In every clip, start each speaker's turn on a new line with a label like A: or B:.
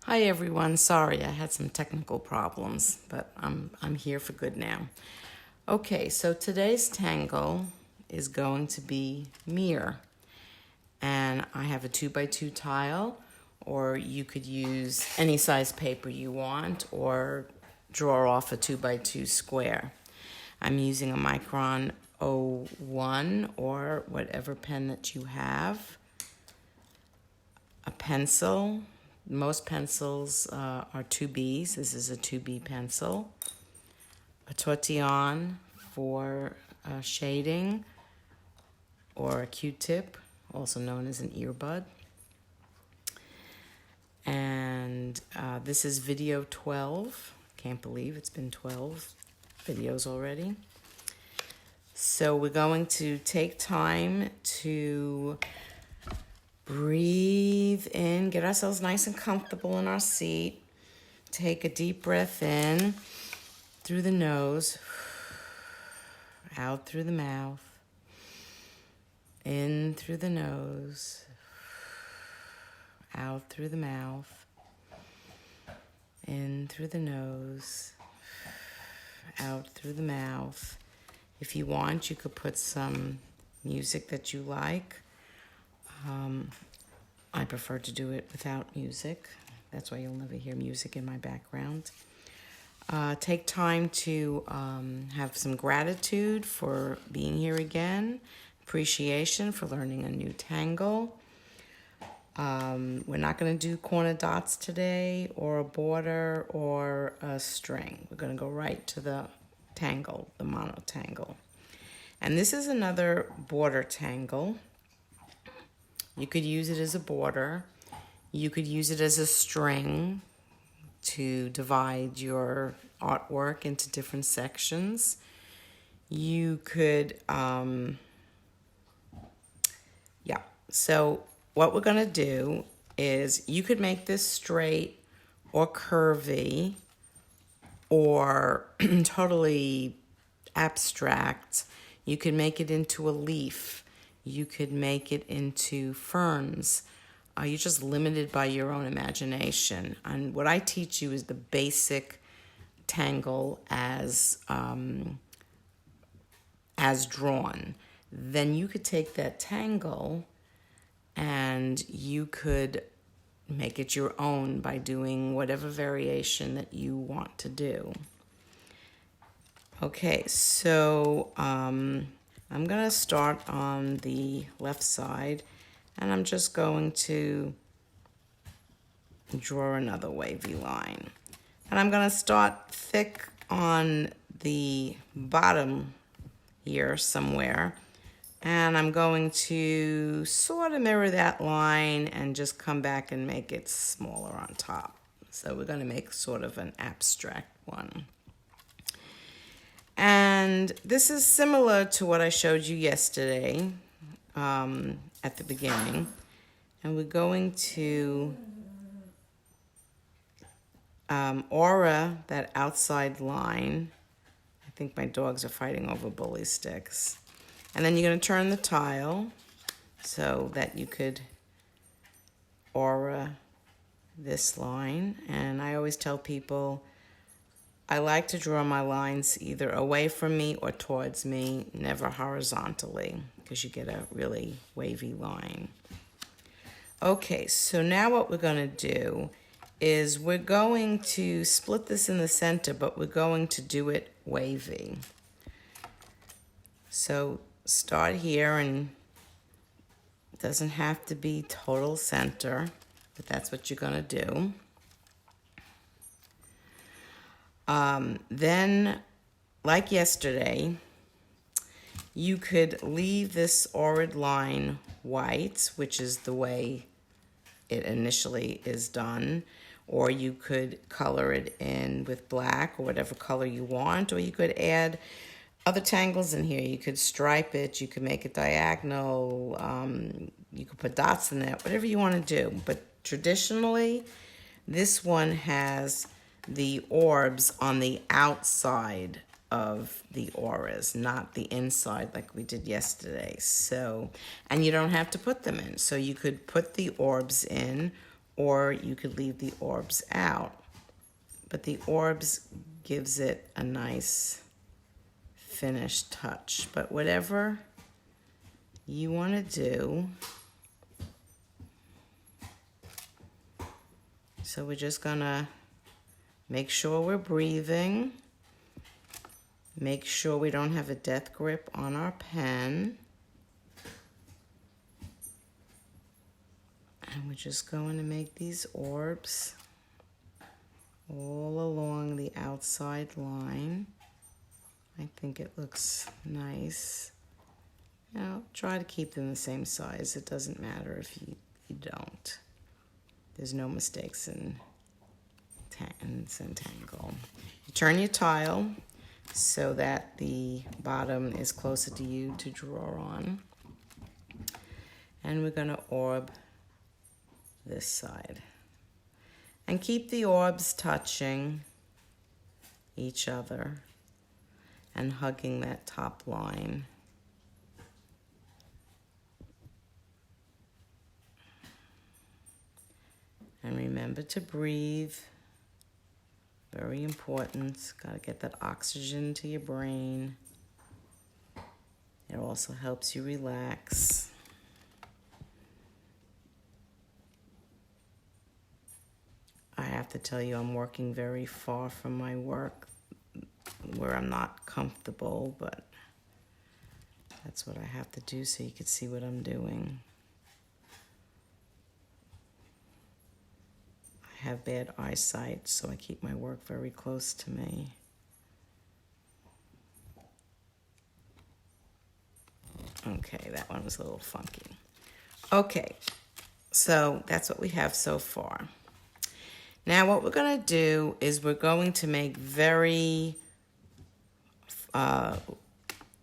A: Hi everyone. Sorry, I had some technical problems, but I'm here for good now. Okay, so today's tangle is going to be Meer, and I have a 2x2 tile, or you could use any size paper you want, or draw off a 2x2 square. I'm using a Micron 01 or whatever pen that you have, a pencil. Most pencils are 2Bs. This is a 2B pencil. A tortillon for shading, or a Q-tip, also known as an earbud. And this is video 12. Can't believe it's been 12 videos already. So we're going to take time to breathe in, get ourselves nice and comfortable in our seat. Take a deep breath in through the nose, out through the mouth, in through the nose, out through the mouth, in through the nose, out through the mouth. If you want, you could put some music that you like. I prefer to do it without music. That's why you'll never hear music in my background. Take time to have some gratitude for being here again, appreciation for learning a new tangle. We're not going to do corner dots today, or a border, or a string. We're going to go right to the tangle, the mono tangle. And this is another border tangle. You could use it as a border. You could use it as a string to divide your artwork into different sections. You could, so what we're gonna do is you could make this straight or curvy or totally abstract. You could make it into a leaf. You could make it into ferns. You're just limited by your own imagination. And what I teach you is the basic tangle as drawn. Then you could take that tangle and you could make it your own by doing whatever variation that you want to do. Okay, so I'm going to start on the left side, and I'm just going to draw another wavy line. And I'm going to start thick on the bottom here somewhere, and I'm going to sort of mirror that line and just come back and make it smaller on top. So we're going to make sort of an abstract one. And this is similar to what I showed you yesterday at the beginning. And we're going to aura that outside line. I think my dogs are fighting over bully sticks. And then you're going to turn the tile so that you could aura this line. And I always tell people, I like to draw my lines either away from me or towards me, never horizontally, because you get a really wavy line. Okay, so now what we're going to do is we're going to split this in the center, but we're going to do it wavy. So start here, and it doesn't have to be total center, but that's what you're going to do. Then, like yesterday, you could leave this arid line white, which is the way it initially is done, or you could color it in with black or whatever color you want, or you could add other tangles in here. You could stripe it, you could make it diagonal, you could put dots in it, whatever you want to do. But traditionally, this one has the orbs on the outside of the auras, not the inside like we did yesterday. So, and you don't have to put them in. So you could put the orbs in, or you could leave the orbs out. But the orbs gives it a nice finished touch. But whatever you want to do, so we're just gonna make sure we're breathing, make sure we don't have a death grip on our pen, and we're just going to make these orbs all along the outside line. I think it looks nice. Now, try to keep them the same size. It doesn't matter if you don't. There's no mistakes in Zentangle. You turn your tile so that the bottom is closer to you to draw on. And we're gonna orb this side. And keep the orbs touching each other and hugging that top line. And remember to breathe. Very important. Got to get that oxygen to your brain. It also helps you relax. I have to tell you, I'm working very far from my work where I'm not comfortable, but that's what I have to do so you can see what I'm doing. I have bad eyesight, so I keep my work very close to me. Okay, that one was a little funky. Okay, so that's what we have so far. Now what we're going to do is we're going to make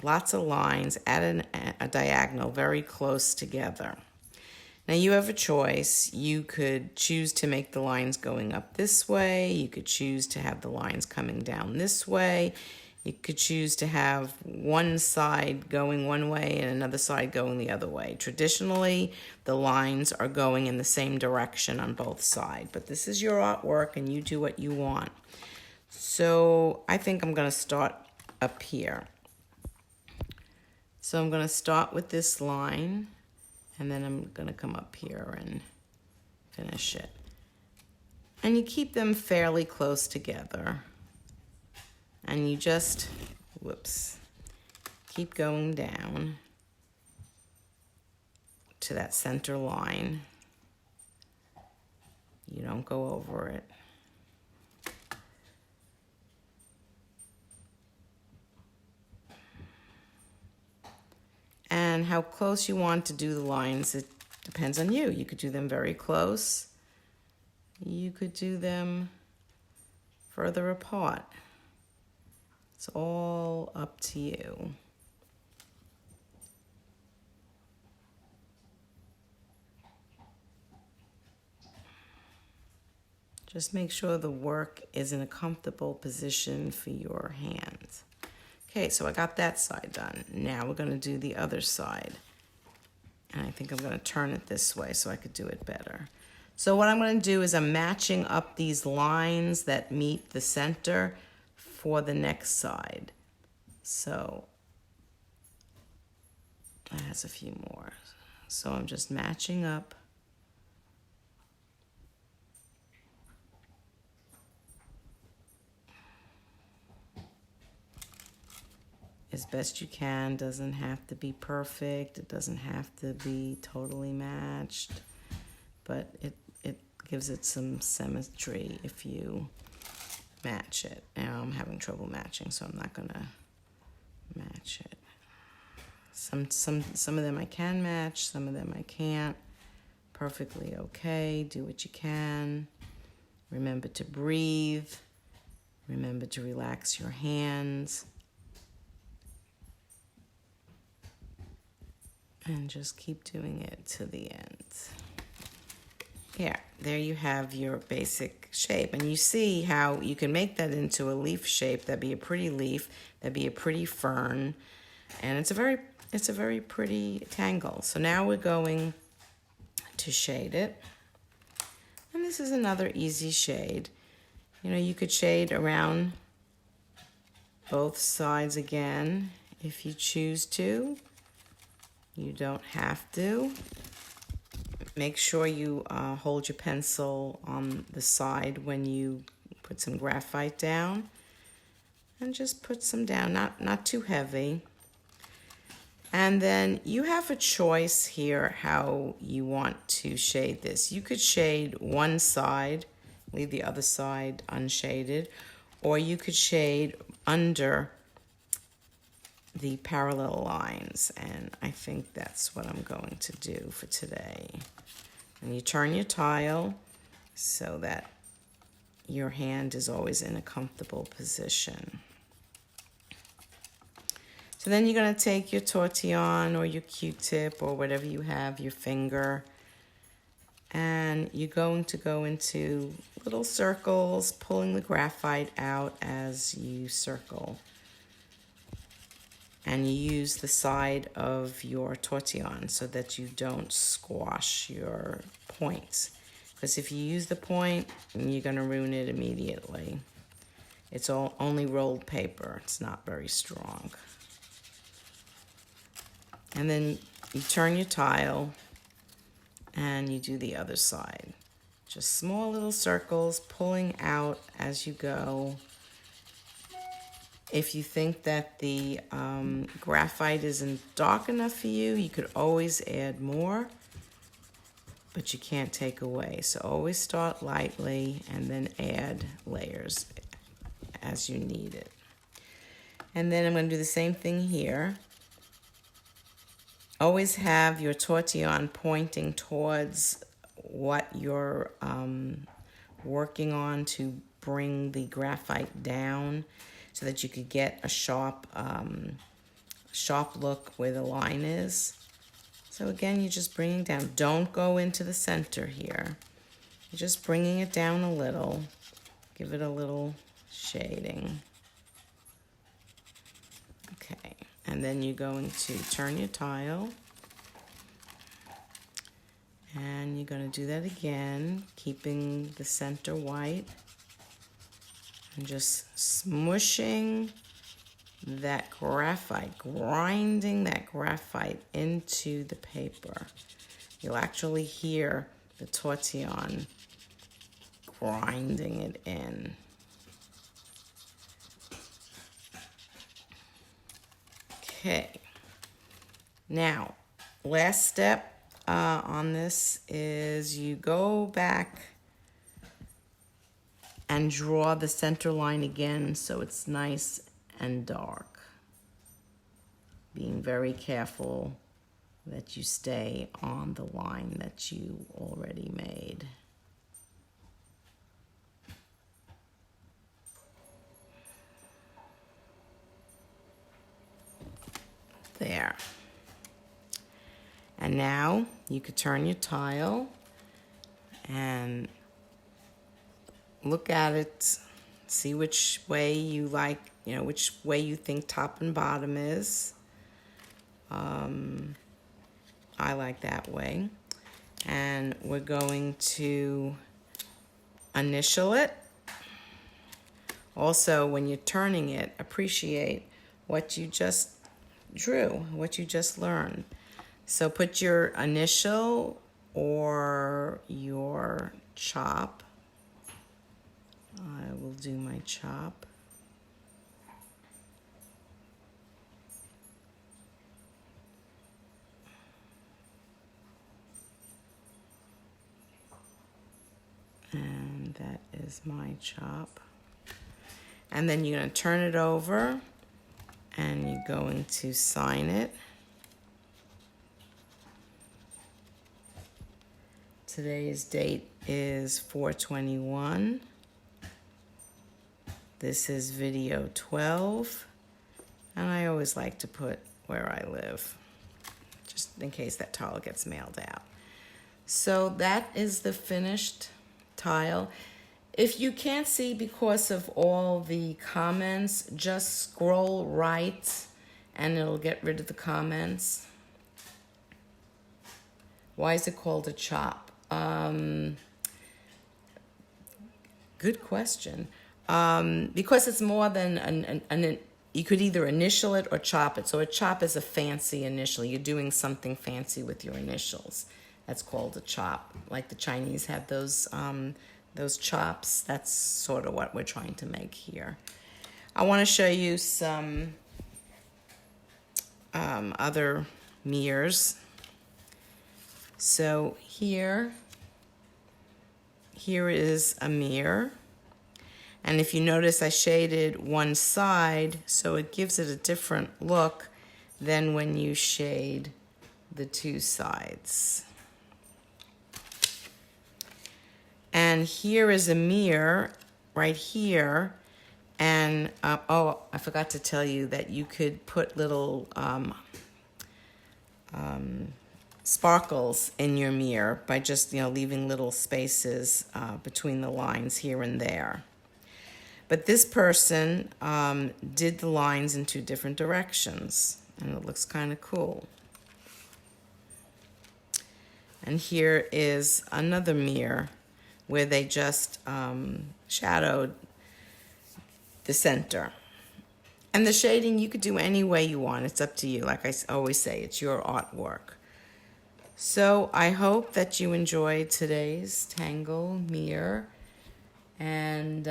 A: lots of lines at a diagonal very close together. Now you have a choice. You could choose to make the lines going up this way. You could choose to have the lines coming down this way. You could choose to have one side going one way and another side going the other way. Traditionally, the lines are going in the same direction on both sides, but this is your artwork and you do what you want. So I think I'm going to start up here. So I'm going to start with this line, and then I'm going to come up here and finish it. And you keep them fairly close together. And you just, keep going down to that center line. You don't go over it. And how close you want to do the lines, it depends on you. You could do them very close. You could do them further apart. It's all up to you. Just make sure the work is in a comfortable position for your hands. Okay, so I got that side done. Now we're going to do the other side. And I think I'm going to turn it this way so I could do it better. So what I'm going to do is I'm matching up these lines that meet the center for the next side. So that has a few more. So I'm just matching up as best you can. Doesn't have to be perfect. It doesn't have to be totally matched, but it gives it some symmetry if you match it. Now I'm having trouble matching, so I'm not gonna match it. Some of them I can match, some of them I can't. Perfectly okay. Do what you can. Remember to breathe. Remember to relax your hands. And just keep doing it to the end. Yeah, there you have your basic shape. And you see how you can make that into a leaf shape. That'd be a pretty leaf. That'd be a pretty fern. And it's a very pretty tangle. So now we're going to shade it. And this is another easy shade. You know, you could shade around both sides again if you choose to. You don't have to. Make sure you hold your pencil on the side when you put some graphite down. And just put some down, not too heavy. And then you have a choice here how you want to shade this. You could shade one side, leave the other side unshaded, or you could shade under the parallel lines, and I think that's what I'm going to do for today. And you turn your tile so that your hand is always in a comfortable position. So then you're going to take your tortillon or your Q-tip or whatever you have, your finger, and you're going to go into little circles, pulling the graphite out as you circle. And you use the side of your tortillon so that you don't squash your points. Because if you use the point, you're going to ruin it immediately. It's only rolled paper. It's not very strong. And then you turn your tile and you do the other side. Just small little circles, pulling out as you go. If you think that the graphite isn't dark enough for you, you could always add more, but you can't take away. So always start lightly and then add layers as you need it. And then I'm going to do the same thing here. Always have your tortillon pointing towards what you're working on to bring the graphite down so that you could get a sharp look where the line is. So again, you're just bringing down. Don't go into the center here. You're just bringing it down a little. Give it a little shading. Okay. And then you're going to turn your tile. And you're going to do that again, keeping the center white. And just smushing that graphite, grinding that graphite into the paper. You'll actually hear the tortillon grinding it in. Okay, now last step on this is you go back and draw the center line again so it's nice and dark. Being very careful that you stay on the line that you already made. There. And now you could turn your tile and look at it, see which way you like, which way you think top and bottom is. I like that way. And we're going to initial it. Also, when you're turning it, appreciate what you just drew, what you just learned. So put your initial or your chop. I will do my chop. And that is my chop. And then you're going to turn it over and you're going to sign it. Today's date is 4/21. This is video 12. And I always like to put where I live, just in case that tile gets mailed out. So that is the finished tile. If you can't see because of all the comments, just scroll right and it'll get rid of the comments. Why is it called a chop? Good question. Because it's more than you could either initial it or chop it. So a chop is a fancy initial. You're doing something fancy with your initials. That's called a chop. Like the Chinese have those chops. That's sort of what we're trying to make here. I want to show you some other mirrors. So here is a mirror. And if you notice, I shaded one side, so it gives it a different look than when you shade the two sides. And here is a mirror right here. And, oh, I forgot to tell you that you could put little sparkles in your mirror by just, leaving little spaces between the lines here and there. But this person did the lines in two different directions, and it looks kind of cool. And here is another mirror where they just shadowed the center. And the shading you could do any way you want. It's up to you. Like I always say, it's your artwork. So I hope that you enjoyed today's Tangle Meer. And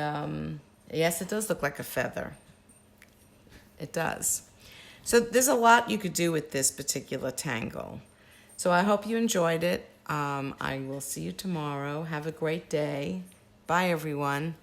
A: yes, it does look like a feather. It does. So there's a lot you could do with this particular tangle. So I hope you enjoyed it. I will see you tomorrow. Have a great day. Bye, everyone.